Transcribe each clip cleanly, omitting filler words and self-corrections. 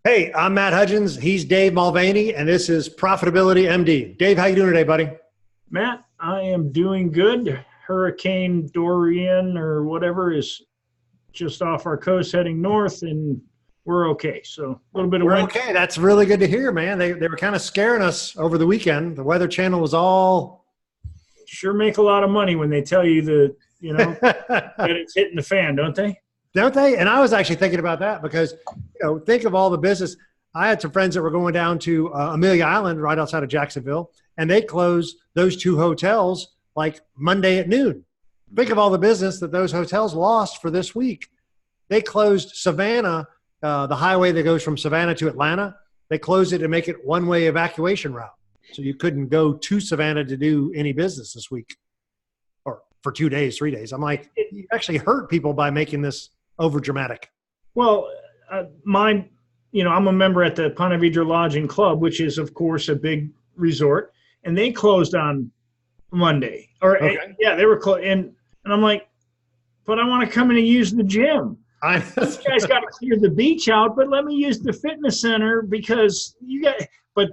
Hey, I'm Matt Hudgins. He's Dave Mulvaney, and this is Profitability MD. Dave, how you doing today, buddy? Matt, I am doing good. Hurricane Dorian or whatever is just off our coast heading north, and we're okay. So a little bit of We're wind. okay. That's really good to hear, man. They were kind of scaring us over the weekend. The Weather Channel was all Sure make a lot of money when they tell you that it's hitting the fan, don't they? don't they? And I was actually thinking about that because, think of all the business. I had some friends that were going down to Amelia Island right outside of Jacksonville, and they closed those two hotels like Monday at noon. Think of all the business that those hotels lost for this week. They closed Savannah, the highway that goes from Savannah to Atlanta. They closed it to make it one-way evacuation route. So you couldn't go to Savannah to do any business this week or for 2 days, 3 days. I'm like, you actually hurt people by making this over dramatic. Well, I'm a member at the Ponte Vedra Lodging Club, which is, of course, a big resort, and they closed on Monday. Yeah, they were closed. And I'm like, but I want to come in and use the gym. This guy's got to clear the beach out, but let me use the fitness center because but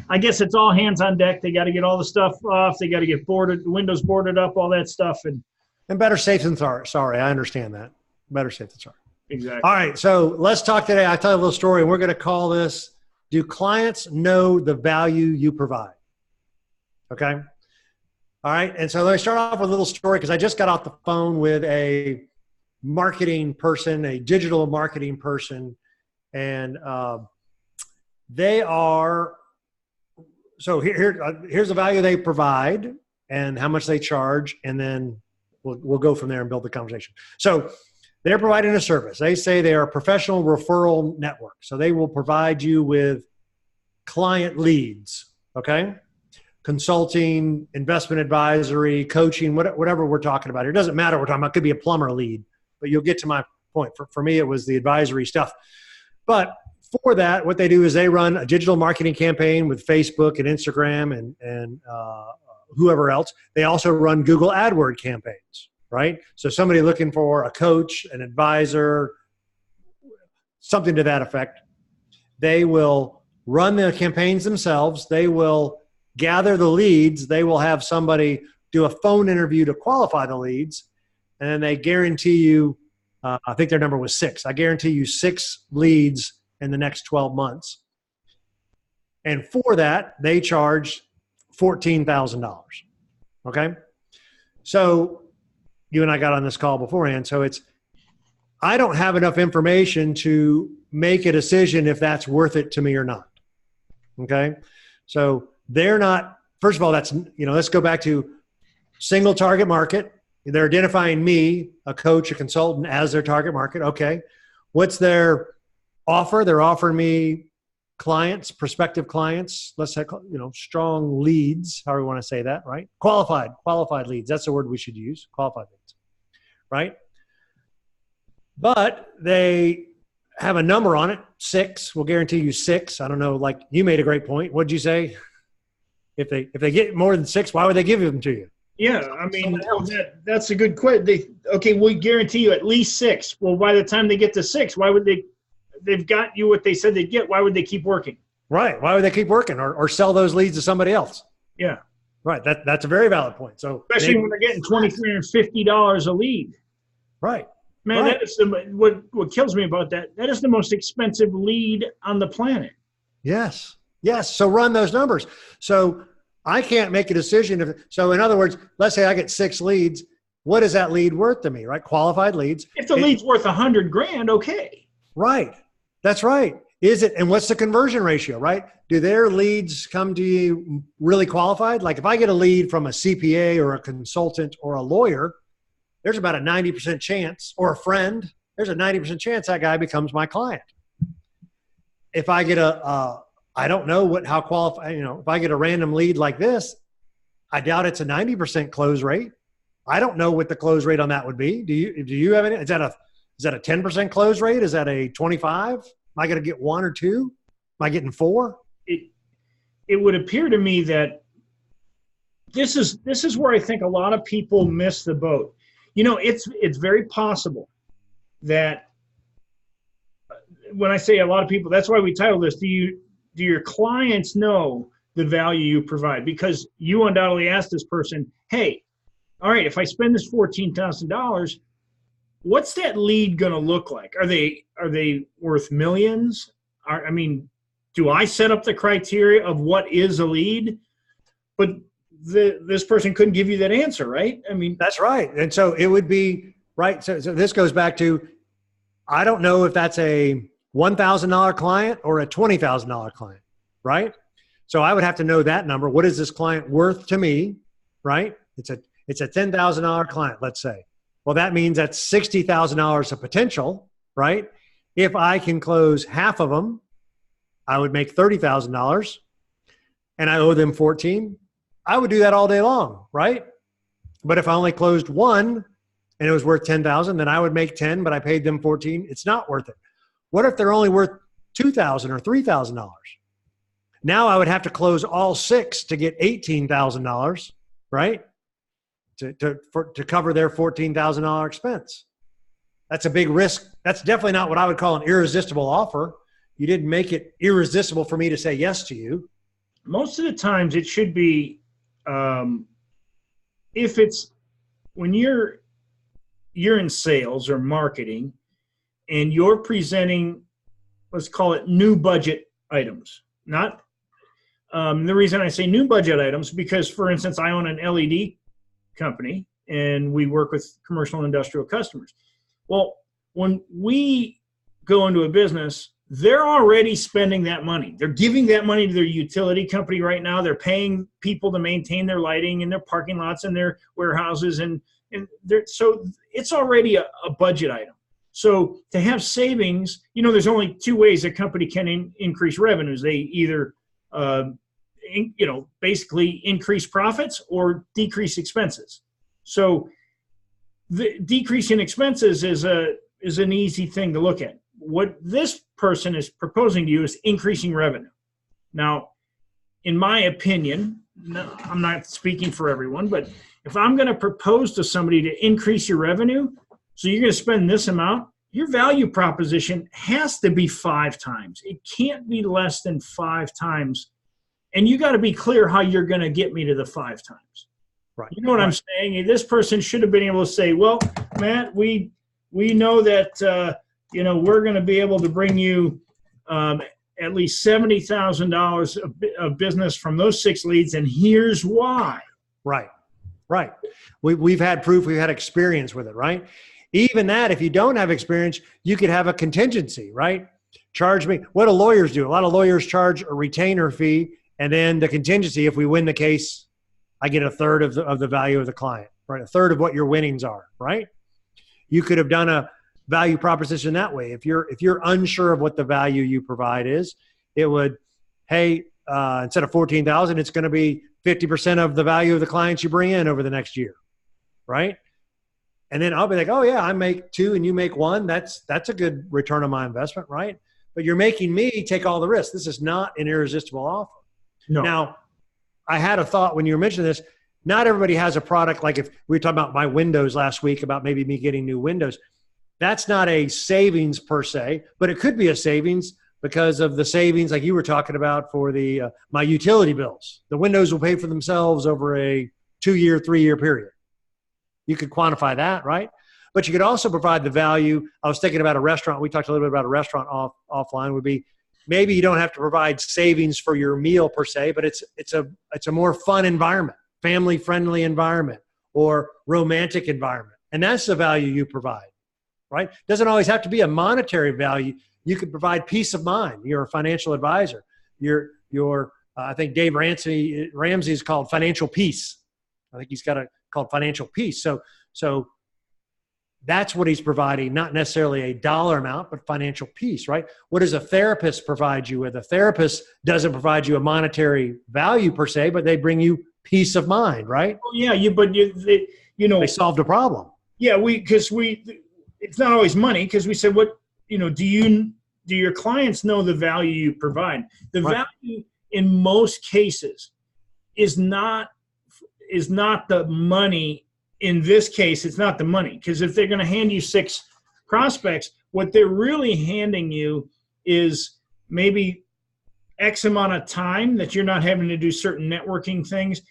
I guess it's all hands on deck. They got to get all the stuff off. They got to get the windows boarded up, all that stuff. And better safe than sorry. Sorry, I understand that. Better safe than sorry. Exactly. All right, so let's talk today. I'll tell you a little story, and we're going to call this, Do Clients Know the Value You Provide? Okay? All right, and so let me start off with a little story because I just got off the phone with a marketing person, a digital marketing person, and they are – so here's the value they provide and how much they charge, and then we'll go from there and build the conversation. So they're providing a service. They say they are a professional referral network. So they will provide you with client leads, okay? Consulting, investment advisory, coaching, whatever we're talking about here. It doesn't matter what we're talking about. It could be a plumber lead, but you'll get to my point. For me, it was the advisory stuff. But for that, what they do is they run a digital marketing campaign with Facebook and Instagram and whoever else. They also run Google AdWord campaigns, right? So somebody looking for a coach, an advisor, something to that effect, they will run the campaigns themselves. They will gather the leads. They will have somebody do a phone interview to qualify the leads. And then they guarantee you, I think their number was 6. I guarantee you 6 leads in the next 12 months. And for that, they charge $14,000. Okay? So you and I got on this call beforehand. So I don't have enough information to make a decision if that's worth it to me or not. Okay? So they're not, first of all, let's go back to single target market. They're identifying me, a coach, a consultant, as their target market. Okay. What's their offer? They're offering me clients, prospective clients, let's say, strong leads, however you want to say that, right? Qualified leads. That's the word we should use, qualified leads, right? But they have a number on it, 6. We'll guarantee you 6. I don't know, like you made a great point. What'd you say? If they get more than 6, why would they give them to you? Yeah, I mean, that's a good question. We guarantee you at least 6. Well, by the time they get to 6, why would they've got you what they said they'd get. Why would they keep working? Right. Why would they keep working or sell those leads to somebody else? Yeah. Right. That's a very valid point. So especially when they're getting $2,350 a lead. Right. Man, right. That is what kills me about that. That is the most expensive lead on the planet. Yes. So run those numbers. So I can't make a decision. So in other words, let's say I get 6 leads. What is that lead worth to me? Right. Qualified leads. If the lead's worth $100,000, okay. Right. That's right. Is it? And what's the conversion ratio, right? Do their leads come to you really qualified? Like if I get a lead from a CPA or a consultant or a lawyer, there's about a 90% chance, or a friend, there's a 90% chance that guy becomes my client. If I get I don't know how qualified, if I get a random lead like this, I doubt it's a 90% close rate. I don't know what the close rate on that would be. Do you have any? Is that a 10% close rate? Is that a 25? Am I going to get 1 or 2? Am I getting 4? It would appear to me that this is where I think a lot of people miss the boat. It's very possible that when I say a lot of people, that's why we title this, do your clients know the value you provide? Because you undoubtedly asked this person, hey, all right, if I spend this $14,000, what's that lead going to look like? Are they worth millions? I mean, do I set up the criteria of what is a lead? But this person couldn't give you that answer, right? I mean, that's right. And so it would be right. So this goes back to, I don't know if that's a $1,000 client or a $20,000 client, right? So I would have to know that number. What is this client worth to me, right? It's a $10,000 client, let's say. Well, that means that's $60,000 of potential, right? If I can close half of them, I would make $30,000, and I owe them 14. I would do that all day long, right? But if I only closed one and it was worth 10,000, then I would make 10, but I paid them 14. It's not worth it. What if they're only worth $2,000 or $3,000? Now I would have to close all 6 to get $18,000, right? To cover their $14,000 expense. That's a big risk. That's definitely not what I would call an irresistible offer. You didn't make it irresistible for me to say yes to you. Most of the times it should be, if it's when you're in sales or marketing and you're presenting, let's call it new budget items. Not the reason I say new budget items, because for instance, I own an LED company and we work with commercial and industrial customers. Well, when we go into a business, they're already spending that money. They're giving that money to their utility company right now. They're paying people to maintain their lighting in their parking lots and their warehouses. So it's already a budget item. So to have savings, there's only 2 ways a company can increase revenues. They either, basically increase profits or decrease expenses. So the decrease in expenses is an easy thing to look at. What this person is proposing to you is increasing revenue. Now, in my opinion, I'm not speaking for everyone, but if I'm going to propose to somebody to increase your revenue, so you're going to spend this amount, your value proposition has to be 5 times. It can't be less than 5 times. And you got to be clear how you're going to get me to the 5 times. Right. You know what I'm saying? This person should have been able to say, well, Matt, we know that, we're going to be able to bring you at least $70,000 of business from those 6 leads, and here's why. Right. We've had proof, we've had experience with it, right? Even that, if you don't have experience, you could have a contingency, right? Charge me. What do lawyers do? A lot of lawyers charge a retainer fee, and then the contingency, if we win the case, I get 1/3 of the value of the client, right? 1/3 of what your winnings are, right? You could have done a value proposition that way. If you're unsure of what the value you provide is, it would, hey, instead of 14,000, it's going to be 50% of the value of the clients you bring in over the next year, right? And then I'll be like, oh yeah, I make 2 and you make 1. That's a good return on my investment, right? But you're making me take all the risk. This is not an irresistible offer. No. Now, I had a thought when you were mentioning this. Not everybody has a product. Like if we were talking about my windows last week, about maybe me getting new windows, that's not a savings per se, but it could be a savings because of the savings like you were talking about for the my utility bills. The windows will pay for themselves over a 2-year, 3-year period. You could quantify that, right? But you could also provide the value. I was thinking about a restaurant. We talked a little bit about a restaurant offline. Would be maybe you don't have to provide savings for your meal per se, but it's a more fun environment, family-friendly environment, or romantic environment. And that's the value you provide, right? Doesn't always have to be a monetary value. You could provide peace of mind. You're a financial advisor. I think Dave Ramsey is called financial peace. I think he's called financial peace. So that's what he's providing, not necessarily a dollar amount, but financial peace, right? What does a therapist provide you with? A therapist doesn't provide you a monetary value per se, but they bring you peace of mind, right? Oh, yeah, they solved a problem. Yeah, it's not always money, because we said, do your clients know the value you provide? The value in most cases is not the money. In this case, it's not the money, because if they're going to hand you 6 prospects, what they're really handing you is maybe X amount of time that you're not having to do certain networking things.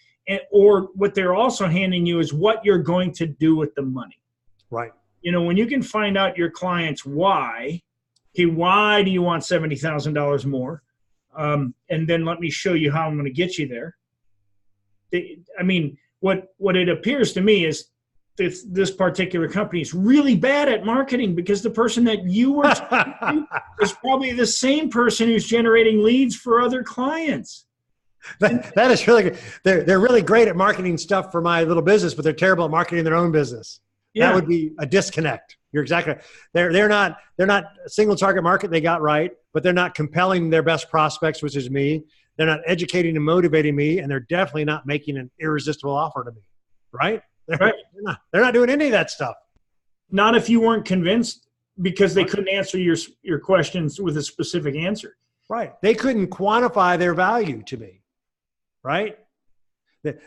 Or what they're also handing you is what you're going to do with the money. Right. When you can find out your client's why, okay, why do you want $70,000 more? And then let me show you how I'm going to get you there. What it appears to me is this particular company is really bad at marketing, because the person that you were talking to is probably the same person who's generating leads for other clients. That is really good. They're really great at marketing stuff for my little business, but they're terrible at marketing their own business. Yeah. That would be a disconnect. You're exactly right. They're not single target market, they got right, but they're not compelling their best prospects, which is me. They're not educating and motivating me, and they're definitely not making an irresistible offer to me. Right? They're not doing any of that stuff. Not if you weren't convinced, because they couldn't answer your questions with a specific answer. Right. They couldn't quantify their value to me. Right?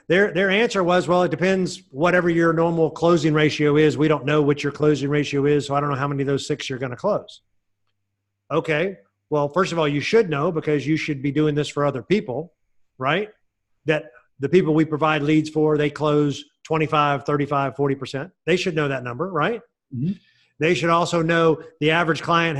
Their answer was, well, it depends whatever your normal closing ratio is. We don't know what your closing ratio is, so I don't know how many of those 6 you're going to close. Okay. Well, first of all, you should know, because you should be doing this for other people, right? That the people we provide leads for, they close 25, 35, 40%. They should know that number, right? Mm-hmm. They should also know the average client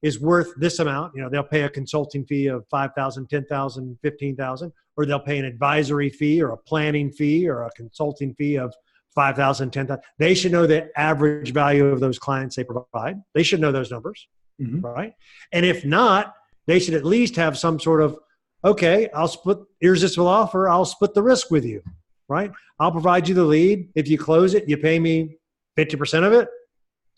is worth this amount. They'll pay a consulting fee of $5,000, $10,000, $15,000, or they'll pay an advisory fee or a planning fee or a consulting fee of $5,000, $10,000. They should know the average value of those clients they provide. They should know those numbers, right? And if not, they should at least have some sort of, okay, I'll split irresistible offer. I'll split the risk with you, right? I'll provide you the lead. If you close it, you pay me 50% of it,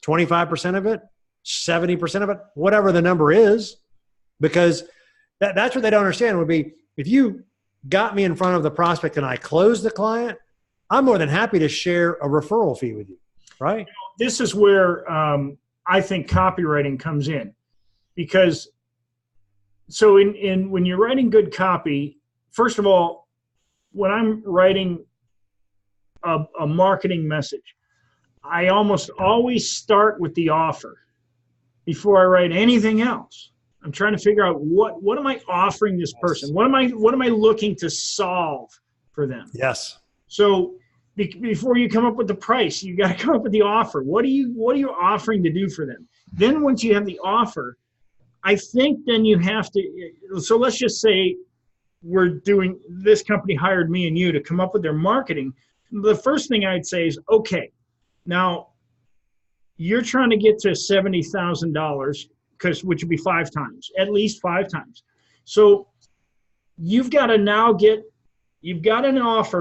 25% of it, 70% of it, whatever the number is, because that's what they don't understand would be, if you got me in front of the prospect and I closed the client, I'm more than happy to share a referral fee with you, right? This is where I think copywriting comes in, because so when you're writing good copy, first of all, when I'm writing a marketing message, I almost always start with the offer before I write anything else. I'm trying to figure out what am I offering this person? What am I looking to solve for them? Yes. So before you come up with the price, you got to come up with the offer. What are you offering to do for them? Then once you have the offer, I think then you have to, so let's just say this company hired me and you to come up with their marketing. The first thing I'd say is, okay, now you're trying to get to $70,000, which would be 5 times, at least 5 times. So you've got an offer.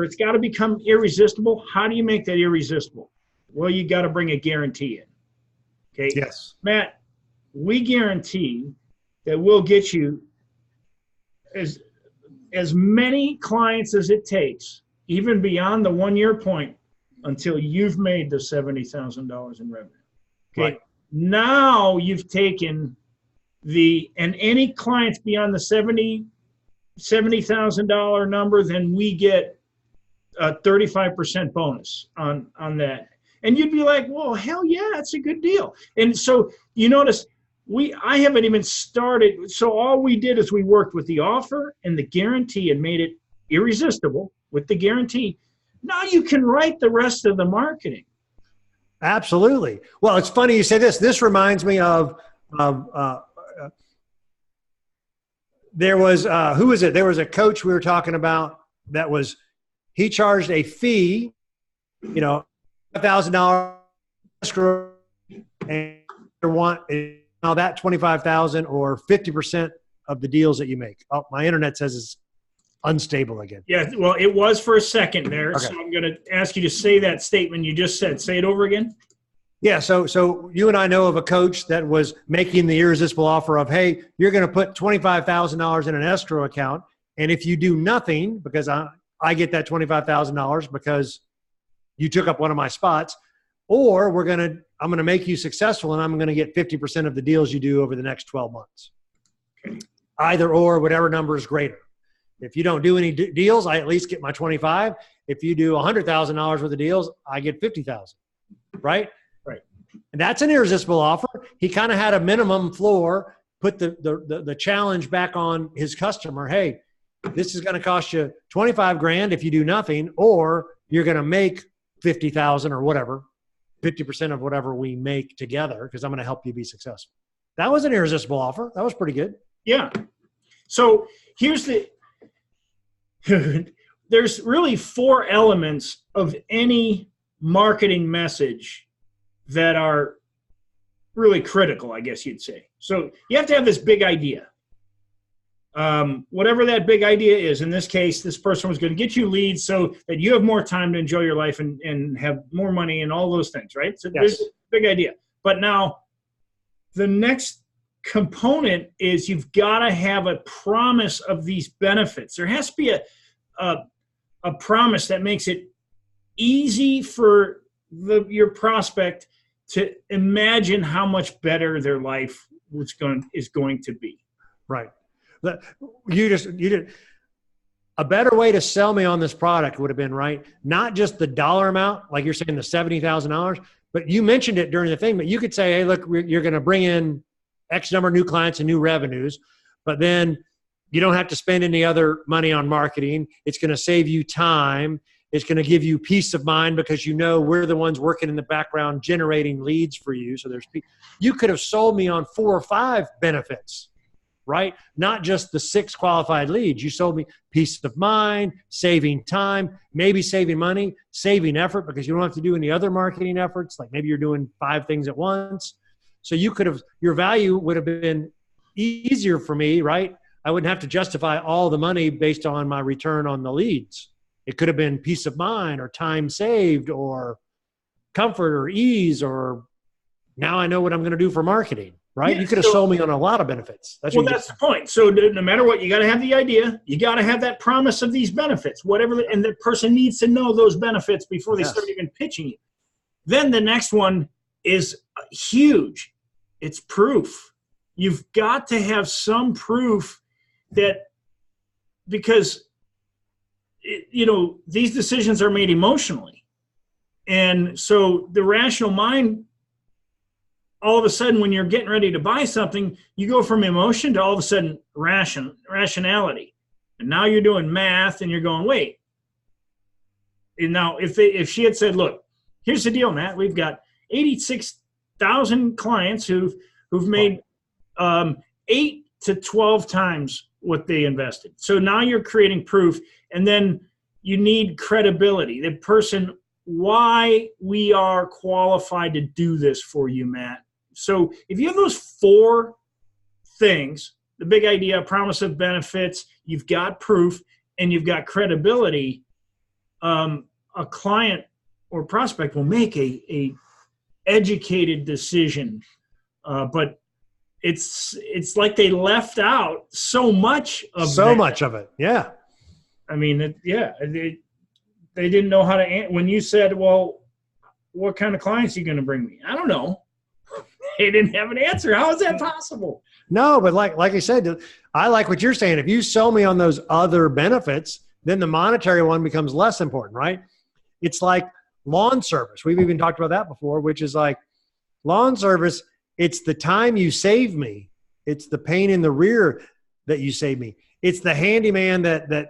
It's got to become irresistible. How do you make that irresistible? Well, you got to bring a guarantee in. Okay. Yes. Matt, we guarantee that we'll get you as many clients as it takes, even beyond the 1-year point, until you've made the $70,000 in revenue. Okay. Right. Now you've taken and any clients beyond the $70,000 number, then we get a 35% bonus on that. And you'd be like, well, hell yeah, that's a good deal. And so you notice I haven't even started. So all we did is we worked with the offer and the guarantee and made it irresistible with the guarantee. Now you can write the rest of the marketing. Absolutely. Well, it's funny you say this. This reminds me of there was who was it? There was a coach we were talking about he charged a fee, $1,000 escrow, and now that $25,000 or 50% of the deals that you make. Oh, my internet says it's unstable again. Yeah, well, it was for a second there. Okay. So I'm going to ask you to say that statement you just said. Say it over again. Yeah, so you and I know of a coach that was making the irresistible offer of, hey, you're going to put $25,000 in an escrow account, and if you do nothing, because I get that $25,000 because you took up one of my spots, or I'm going to make you successful, and I'm going to get 50% of the deals you do over the next 12 months. Okay. Either or, whatever number is greater. If you don't do any deals, I at least get my 25. If you do $100,000 worth of deals, I get 50,000. Right? Right. And that's an irresistible offer. He kind of had a minimum floor, put the challenge back on his customer. Hey, this is going to cost you 25 grand if you do nothing, or you're going to make 50,000 or whatever, 50% of whatever we make together, because I'm going to help you be successful. That was an irresistible offer. That was pretty good. Yeah. So here's there's really 4 elements of any marketing message that are really critical, I guess you'd say. So you have to have this big idea. Whatever that big idea is, in this case, this person was going to get you leads so that you have more time to enjoy your life and have more money and all those things, right? So there's a big idea. But now the next component is you've got to have a promise of these benefits. There has to be a promise that makes it easy for your prospect to imagine how much better their life is going to be. Right. You did a better way to sell me on this product would have been, right, not just the dollar amount, like you're saying the $70,000, but you mentioned it during the thing, but you could say, hey, look, you're going to bring in X number of new clients and new revenues, but then you don't have to spend any other money on marketing. It's going to save you time. It's going to give you peace of mind because you know we're the ones working in the background generating leads for you. So you could have sold me on 4 or 5 benefits, right? Not just the 6 qualified leads. You sold me peace of mind, saving time, maybe saving money, saving effort because you don't have to do any other marketing efforts. Like maybe you're doing 5 things at once. So your value would have been easier for me, right? I wouldn't have to justify all the money based on my return on the leads. It could have been peace of mind or time saved or comfort or ease, or now I know what I'm going to do for marketing, right? Yeah, you could have sold me on a lot of benefits. That's the point. So no matter what, you got to have the idea. You got to have that promise of these benefits, whatever, and the person needs to know those benefits before they start even pitching you. Then the next one is huge. It's proof. You've got to have some proof that, because these decisions are made emotionally. And so the rational mind, all of a sudden, when you're getting ready to buy something, you go from emotion to all of a sudden rationality. And now you're doing math and you're going, wait. And now if she had said, look, here's the deal, Matt, we've got 86,000 clients who've made 8 to 12 times what they invested. So now you're creating proof, and then you need credibility. The person, why we are qualified to do this for you, Matt. So if you have those 4 things, the big idea, promise of benefits, you've got proof, and you've got credibility, a client or prospect will make a educated decision. But it's like they left out so much of it. Yeah. I mean, they didn't know how to when you said, well, what kind of clients are you going to bring me? I don't know. They didn't have an answer. How is that possible? No, but like I said, I like what you're saying. If you sell me on those other benefits, then the monetary one becomes less important, right? It's like lawn service. We've even talked about that before, which is like lawn service. It's the time you save me. It's the pain in the rear that you save me. It's the handyman that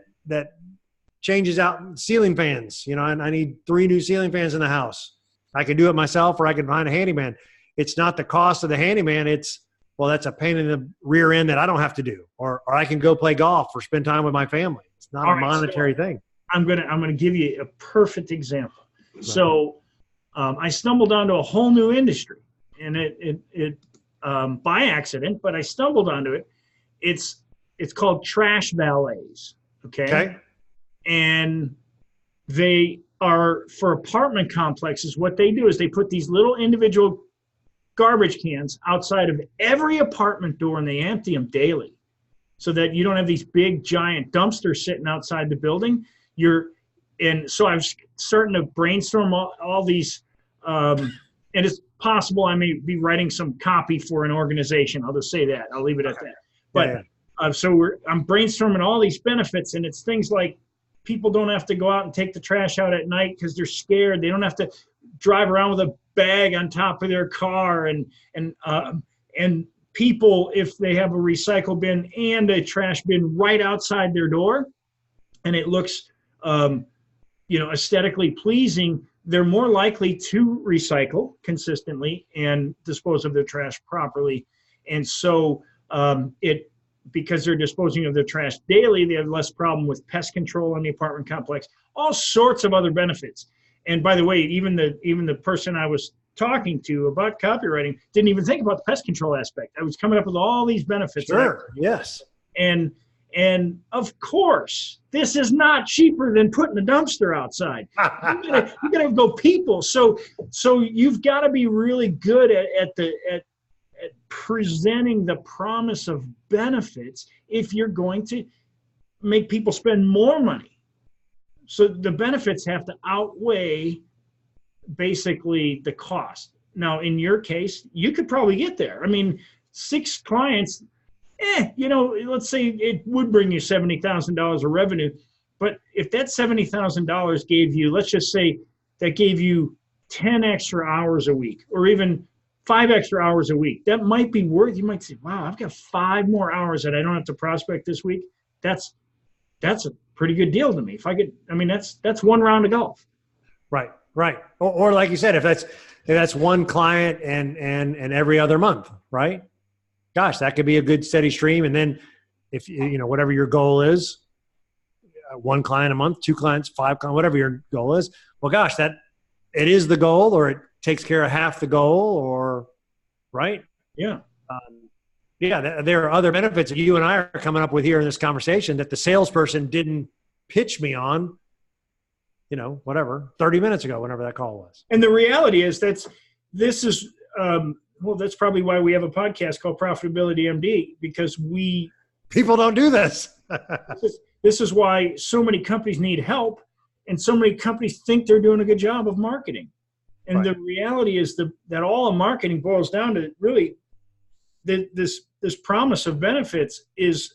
changes out ceiling fans. And I need 3 new ceiling fans in the house. I can do it myself, or I can find a handyman. It's not the cost of the handyman. That's a pain in the rear end that I don't have to do, or I can go play golf or spend time with my family. It's not a monetary thing. I'm gonna give you a perfect example. Right. So I stumbled onto a whole new industry. And it by accident, but I stumbled onto it. It's called trash valets. Okay. And they are for apartment complexes. What they do is they put these little individual garbage cans outside of every apartment door, and they empty them daily, so that you don't have these big giant dumpsters sitting outside the building. And so I was starting to brainstorm all these, and it's possible I may be writing some copy for an organization. I'll just say that. I'll leave it at that. But so I'm brainstorming all these benefits, and it's things like people don't have to go out and take the trash out at night because they're scared. They don't have to drive around with a bag on top of their car, and people, if they have a recycle bin and a trash bin right outside their door, and it looks, aesthetically pleasing, they're more likely to recycle consistently and dispose of their trash properly. And so because they're disposing of their trash daily, they have less problem with pest control in the apartment complex, all sorts of other benefits. And by the way, even the person I was talking to about copywriting didn't even think about the pest control aspect. I was coming up with all these benefits. Sure. Yes. And of course, this is not cheaper than putting a dumpster outside. You gotta go people. So you've got to be really good at presenting the promise of benefits if you're going to make people spend more money. So the benefits have to outweigh basically the cost. Now, in your case, you could probably get there. I mean, 6 clients, let's say it would bring you $70,000 of revenue. But if that $70,000 gave you, let's just say that gave you 10 extra hours a week, or even 5 extra hours a week, that might be worth, you might say, wow, I've got 5 more hours that I don't have to prospect this week. That's a pretty good deal to me. If I could, that's 1 round of golf. Right. Or like you said, if that's 1 client and every other month, right? Gosh, that could be a good steady stream. And then if whatever your goal is, 1 client a month, 2 clients, 5 clients, whatever your goal is, well, gosh, that it is the goal, or it takes care of half the goal, or right. Yeah. There are other benefits that you and I are coming up with here in this conversation that the salesperson didn't pitch me on, 30 minutes ago, whenever that call was. And the reality is that's probably why we have a podcast called Profitability MD, because people don't do this. This is why so many companies need help, and so many companies think they're doing a good job of marketing. And the reality is that all of marketing boils down to really this promise of benefits is,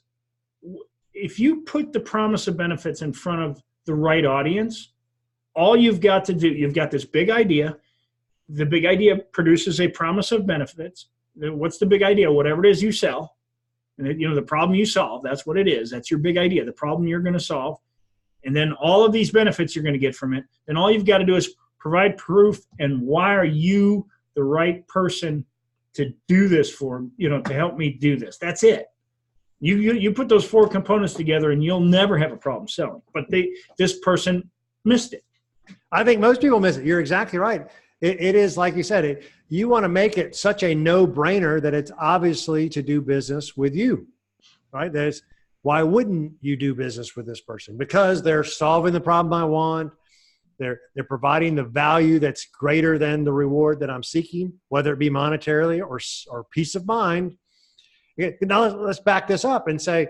if you put the promise of benefits in front of the right audience, all you've got to do, you've got this big idea. The big idea produces a promise of benefits. What's the big idea? Whatever it is you sell, and the problem you solve, that's what it is. That's your big idea, the problem you're going to solve. And then all of these benefits you're going to get from it. Then all you've got to do is provide proof, and why are you the right person to do this for, to help me do this. That's it. You put those 4 components together and you'll never have a problem selling. But this person missed it. I think most people miss it. You're exactly right. It is, like you said, you want to make it such a no-brainer that it's obviously to do business with you, right? Why wouldn't you do business with this person? Because they're solving the problem I want. They're providing the value that's greater than the reward that I'm seeking, whether it be monetarily or peace of mind. Now let's back this up and say,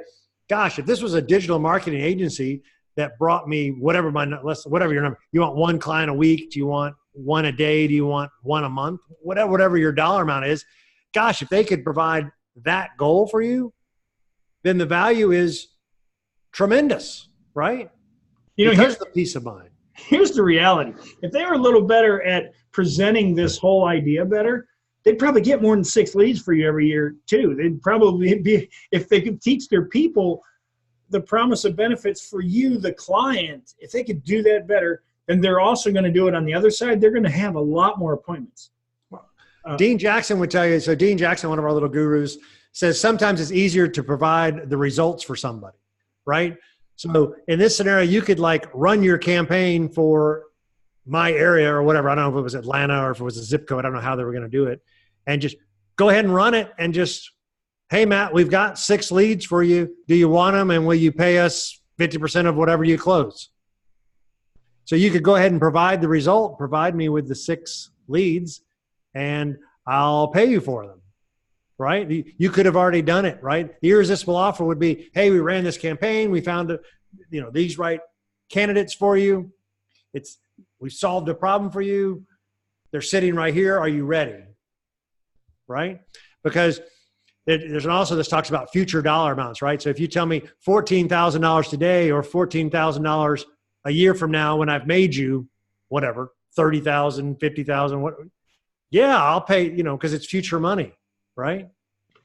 gosh, if this was a digital marketing agency that brought me whatever your number, you want 1 client a week? Do you want 1 a day? Do you want 1 a month? Whatever your dollar amount is, gosh, if they could provide that goal for you, then the value is tremendous, right? Because the peace of mind. Here's the reality. If they were a little better at presenting this whole idea better, they'd probably get more than 6 leads for you every year too. They'd probably be, if they could teach their people the promise of benefits for you, the client, if they could do that better, then they're also going to do it on the other side. They're going to have a lot more appointments. Dean Jackson would tell you, so Dean Jackson, one of our little gurus, says sometimes it's easier to provide the results for somebody, right? So in this scenario, you could run your campaign for my area or whatever. I don't know if it was Atlanta or if it was a zip code. I don't know how they were going to do it. And just go ahead and run it and just, hey, Matt, we've got 6 leads for you. Do you want them? And will you pay us 50% of whatever you close? So you could go ahead and provide the result, provide me with the 6 leads, and I'll pay you for them, right? You could have already done it, right? The irresistible offer would be, hey, we ran this campaign. We found these right candidates for you. We solved a problem for you. They're sitting right here. Are you ready? Right? Because there's also, this talks about future dollar amounts, right? So if you tell me $14,000 today or $14,000 a year from now, when I've made you whatever, 30,000, 50,000, what? Yeah, I'll pay, because it's future money, right?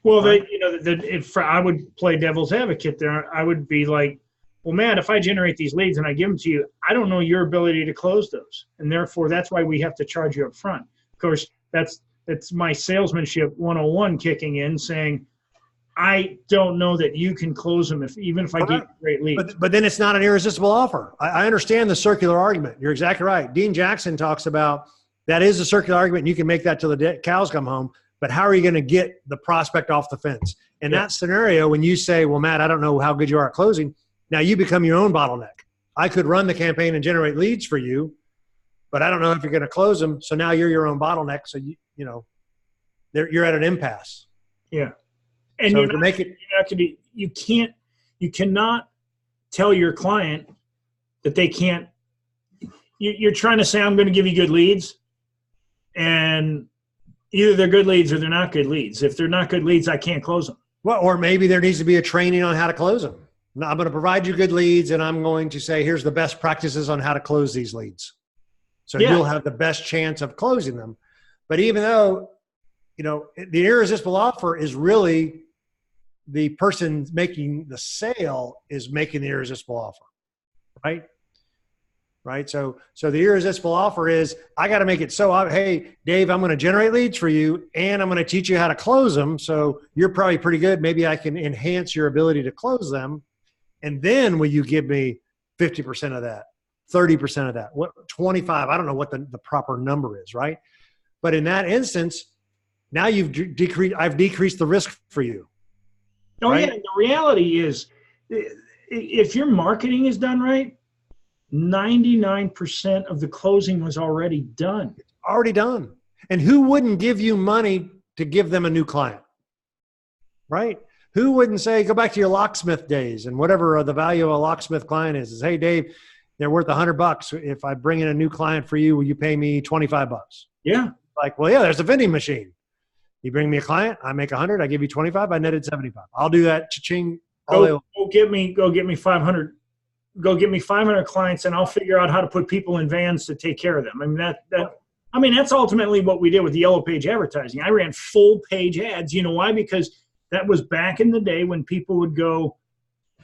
Well, if I would play devil's advocate there, I would be like, well, Matt, if I generate these leads and I give them to you, I don't know your ability to close those. And therefore, that's why we have to charge you up front. Of course, that's my salesmanship 101 kicking in, saying, I don't know that you can close them even if I get great leads. But then it's not an irresistible offer. I understand the circular argument. You're exactly right. Dean Jackson talks about that is a circular argument, and you can make that till the cows come home. But how are you going to get the prospect off the fence? In that scenario, when you say, well, Matt, I don't know how good you are at closing, now you become your own bottleneck. I could run the campaign and generate leads for you, but I don't know if you're going to close them. So now you're your own bottleneck. So, you're at an impasse. Yeah. And so you cannot tell your client that they can't. You're trying to say, I'm going to give you good leads, and either they're good leads or they're not good leads. If they're not good leads, I can't close them. Well, or maybe there needs to be a training on how to close them. Now, I'm going to provide you good leads, and I'm going to say, here's the best practices on how to close these leads. So you'll have the best chance of closing them. But even though, the irresistible offer is really the person making the sale is making the irresistible offer, right? Right. So the irresistible offer is, I got to make it so, hey, Dave, I'm going to generate leads for you, and I'm going to teach you how to close them. So you're probably pretty good. Maybe I can enhance your ability to close them. And then will you give me 50% of that, 30% of that, 25? I don't know what the proper number is, right? But in that instance, now I've decreased the risk for you. Oh, right? Yeah. The reality is, if your marketing is done right, 99% of the closing was already done. It's already done. And who wouldn't give you money to give them a new client, right? Who wouldn't say, go back to your locksmith days and whatever the value of a locksmith client is, hey, Dave, they're worth $100. If I bring in a new client for you, will you pay me $25? Yeah. Like, well, yeah, there's a vending machine. You bring me a client, I make 100, I give you 25, I netted 75. I'll do that. Cha-ching. Go get me 500. Go get me 500 clients, and I'll figure out how to put people in vans to take care of them. I mean, that's ultimately what we did with the Yellow Page advertising. I ran full page ads. You know why? Because that was back in the day when people would go,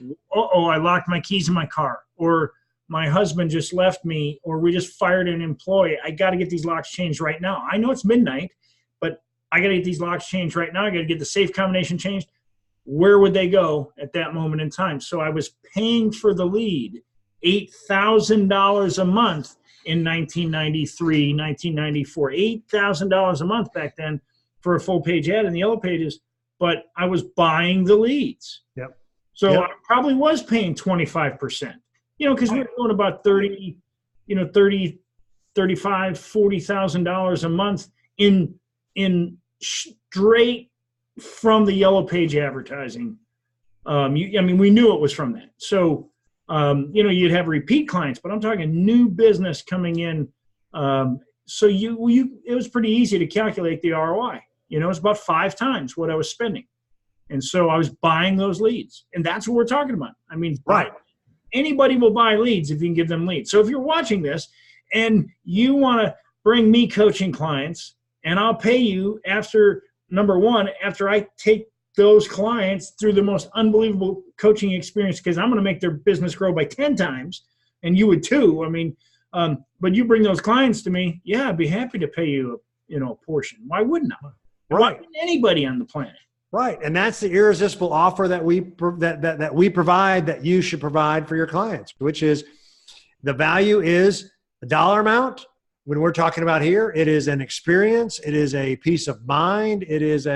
uh-oh, I locked my keys in my car, or my husband just left me, or we just fired an employee. I got to get these locks changed right now. I know it's midnight, but I got to get these locks changed right now. I got to get the safe combination changed. Where would they go at that moment in time? So I was paying for the lead $8,000 a month in 1993, 1994, $8,000 a month back then for a full page ad in the Yellow Pages, but I was buying the leads. Yep. So I probably was paying 25%, because we were doing about $30,000, $35,000, $40,000 a month in straight from the Yellow Page advertising. We knew it was from that. So, you'd have repeat clients, but I'm talking new business coming in. So it was pretty easy to calculate the ROI. It's about 5 times what I was spending. And so I was buying those leads, and that's what we're talking about. Right. Anybody will buy leads if you can give them leads. So if you're watching this and you want to bring me coaching clients, and I'll pay you after I take those clients through the most unbelievable coaching experience, because I'm going to make their business grow by 10 times, and you would too. But you bring those clients to me, I'd be happy to pay you, a portion. Why wouldn't I? Right. Why wouldn't anybody on the planet? Right. And that's the irresistible offer that we provide, that you should provide for your clients, which is the value is the dollar amount. When we're talking about here, it is an experience. It is a peace of mind. It is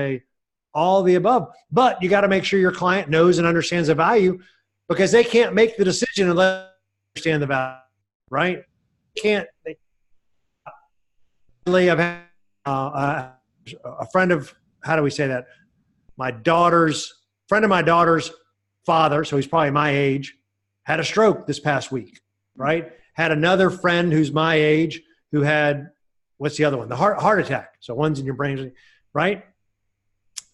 all the above. But you got to make sure your client knows and understands the value, because they can't make the decision unless they understand the value, right? I've had a friend of, how do we say that? Friend of my daughter's father, so he's probably my age, had a stroke this past week, right? Had another friend who's my age who had, what's the other one? The heart attack. So one's in your brain, right?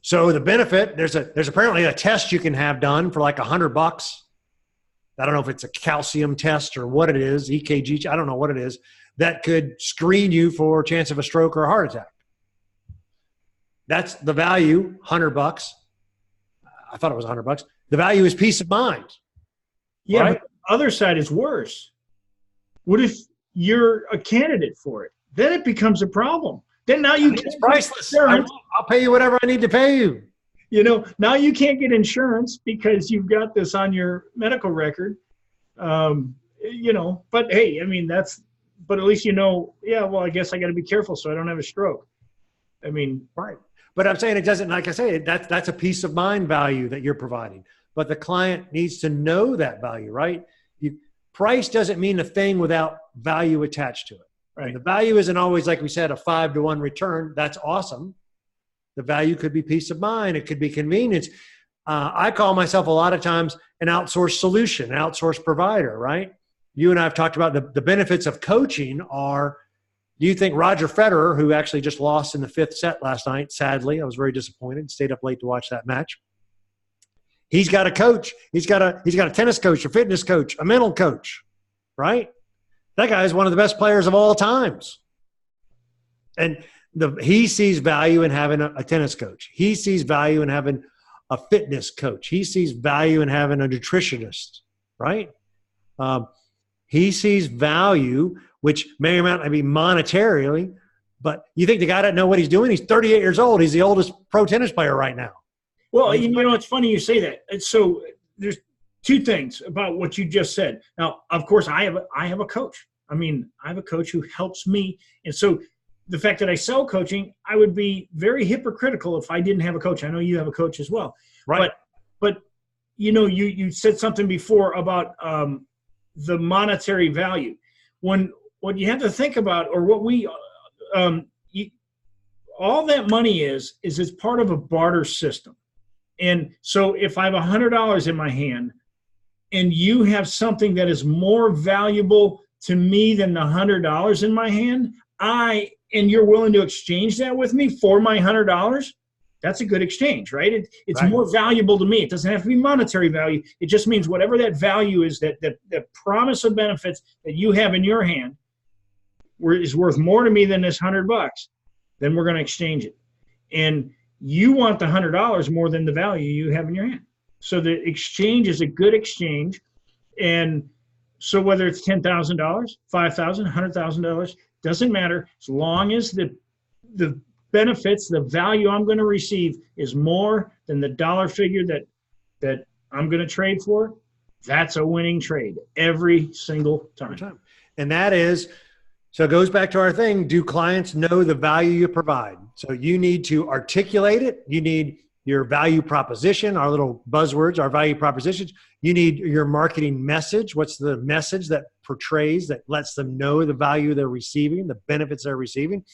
So the benefit, there's apparently a test you can have done for like $100. I don't know if it's a calcium test or what it is, EKG, I don't know what it is, that could screen you for a chance of a stroke or a heart attack. That's the value, $100. I thought it was $100. The value is peace of mind. Yeah, right? but the other side is worse. What if you're a candidate for it? Then it becomes a problem. Then now you can't. It's priceless. I'll pay you whatever I need to pay you. You know, now you can't get insurance because you've got this on your medical record. You know, but hey, I mean, but at least you know, yeah, well, I guess I got to be careful so I don't have a stroke. I mean, right. But I'm saying it doesn't, like I say, that's a peace of mind value that you're providing. But the client needs to know that value, right? Price doesn't mean a thing without value attached to it. Right. And the value isn't always, like we said, a 5-to-1 return. That's awesome. The value could be peace of mind. It could be convenience. I call myself a lot of times an outsourced solution, an outsourced provider, right? You and I have talked about the benefits of coaching are, do you think Roger Federer, who actually just lost in the 5th set last night, sadly, I was very disappointed, stayed up late to watch that match. He's got a coach. He's got a tennis coach, a fitness coach, a mental coach, right? That guy is one of the best players of all times. And he sees value in having a tennis coach. He sees value in having a fitness coach. He sees value in having a nutritionist, right? He sees value, which may or may not be monetarily, but you think the guy doesn't know what he's doing? He's 38 years old. He's the oldest pro tennis player right now. Well, you know, it's funny you say that. And so there's 2 things about what you just said. Now, of course, I have a coach. I mean, I have a coach who helps me. And so the fact that I sell coaching, I would be very hypocritical if I didn't have a coach. I know you have a coach as well. Right. But you know, you said something before about the monetary value. What you have to think about, or what we all that money is it's part of a barter system. And so if I have $100 in my hand and you have something that is more valuable to me than the $100 in my hand, and you're willing to exchange that with me for my $100, that's a good exchange, right? It's right. More valuable to me. It doesn't have to be monetary value. It just means whatever that value is, that promise of benefits that you have in your hand is worth more to me than this $100. Then we're going to exchange it. And you want the $100 more than the value you have in your hand. So the exchange is a good exchange. And so whether it's $10,000, $5,000, $100,000, doesn't matter, as long as the benefits, the value I'm going to receive is more than the dollar figure that I'm going to trade for, that's a winning trade every single time. And that is, so it goes back to our thing, do clients know the value you provide? So you need to articulate it. You need your value proposition, our little buzzwords, our value propositions. You need your marketing message. What's the message that portrays, that lets them know the value they're receiving, the benefits they're receiving?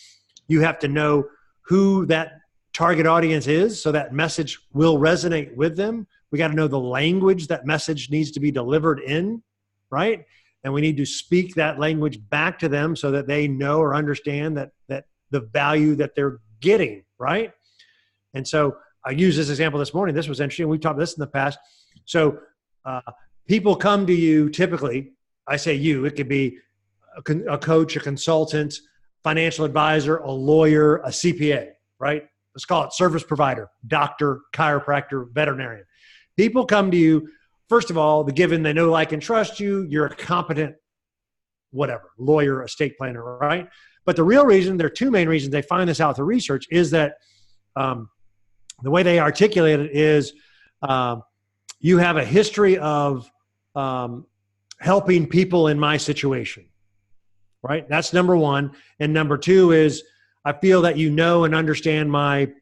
You have to know who that target audience is, so that message will resonate with them. We got to know the language that message needs to be delivered in, right? And we need to speak that language back to them so that they know or understand that the value that they're getting, right? And so I used this example this morning. This was interesting. We've talked about this in the past. So people come to you typically, I say you, it could be a coach, a consultant, financial advisor, a lawyer, a CPA, right? Let's call it service provider, doctor, chiropractor, veterinarian. People come to you, first of all, given they know, like, and trust you, you're a competent, whatever, lawyer, estate planner, right? But the real reason, there are 2 main reasons they find this out through research, is that the way they articulate it is you have a history of helping people in my situation, right? That's number 1. And number 2 is I feel that you know and understand my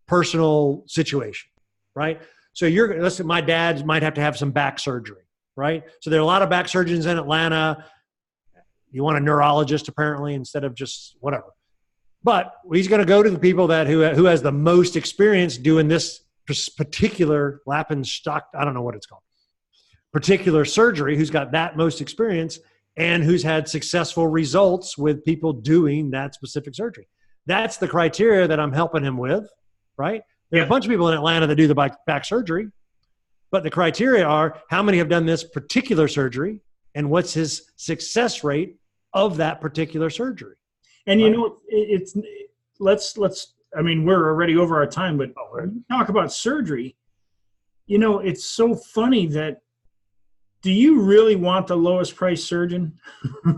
personal situation, right? So listen, my dad might have to have some back surgery, right? So there are a lot of back surgeons in Atlanta. You want a neurologist apparently instead of just whatever. But he's going to go to the people who has the most experience doing this particular Lappenstock, I don't know what it's called, particular surgery, who's got that most experience and who's had successful results with people doing that specific surgery. That's the criteria that I'm helping him with, right? There are a bunch of people in Atlanta that do the back surgery, but the criteria are how many have done this particular surgery and what's his success rate of that particular surgery. And you know, let's I mean, we're already over our time, but when you talk about surgery, you know, it's so funny that, do you really want the lowest price surgeon?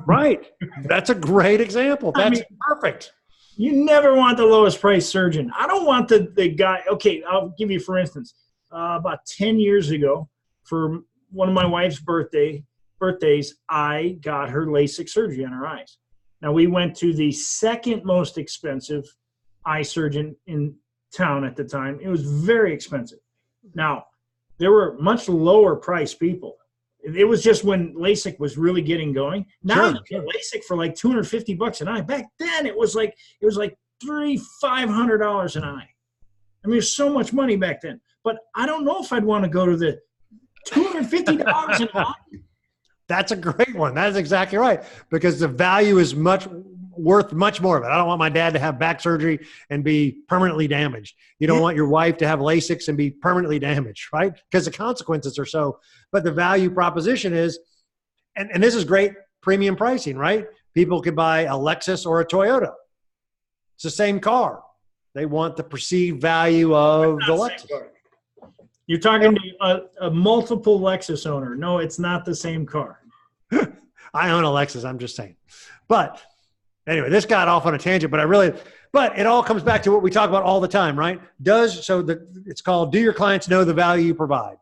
Right. That's a great example. That's perfect. You never want the lowest price surgeon. I don't want the guy. Okay, I'll give you, for instance, about 10 years ago, for one of my wife's birthdays, I got her LASIK surgery on her eyes. Now, we went to the second most expensive eye surgeon in town at the time. It was very expensive. Now, there were much lower price people. It was just when LASIK was really getting going. Now you get LASIK for like $250 an eye. Back then it was like $500 an eye. I mean, there's so much money back then. But I don't know if I'd want to go to the $250 an eye. That's a great one. That is exactly right, because the value is worth much more of it. I don't want my dad to have back surgery and be permanently damaged. You don't want your wife to have LASIK and be permanently damaged, right? Because the consequences are so, but the value proposition is, and this is great premium pricing, right? People could buy a Lexus or a Toyota. It's the same car. They want the perceived value of the Lexus. You're talking to a multiple Lexus owner. No, it's not the same car. I own a Lexus. I'm just saying. But anyway, this got off on a tangent, but it all comes back to what we talk about all the time, right? It's called, do your clients know the value you provide?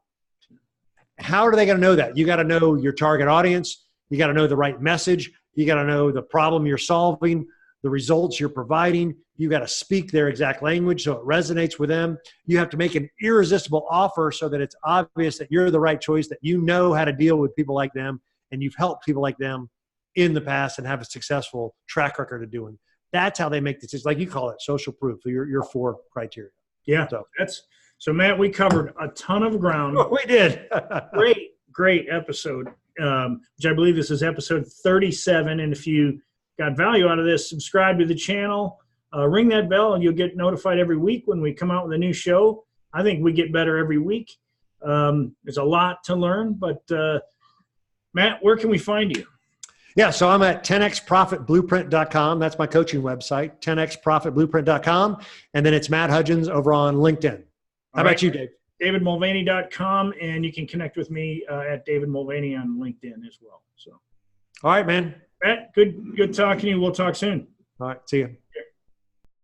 How are they going to know that? You got to know your target audience. You got to know the right message. You got to know the problem you're solving, the results you're providing. You got to speak their exact language so it resonates with them. You have to make an irresistible offer so that it's obvious that you're the right choice, that you know how to deal with people like them, and you've helped people like them in the past and have a successful track record of doing. That's how they make decisions. Like you call it, social proof. Your 4 criteria. Yeah. So Matt, we covered a ton of ground. Oh, we did. Great episode. Which I believe this is episode 37. And if you got value out of this, subscribe to the channel, ring that bell, and you'll get notified every week when we come out with a new show. I think we get better every week. There's a lot to learn, but Matt, where can we find you? Yeah, so I'm at 10xprofitblueprint.com. That's my coaching website, 10xprofitblueprint.com. And then it's Matt Hudgins over on LinkedIn. How about you, Dave? DavidMulvaney.com, and you can connect with me at David Mulvaney on LinkedIn as well. So, all right, man. Matt, good talking to you. We'll talk soon. All right, see you.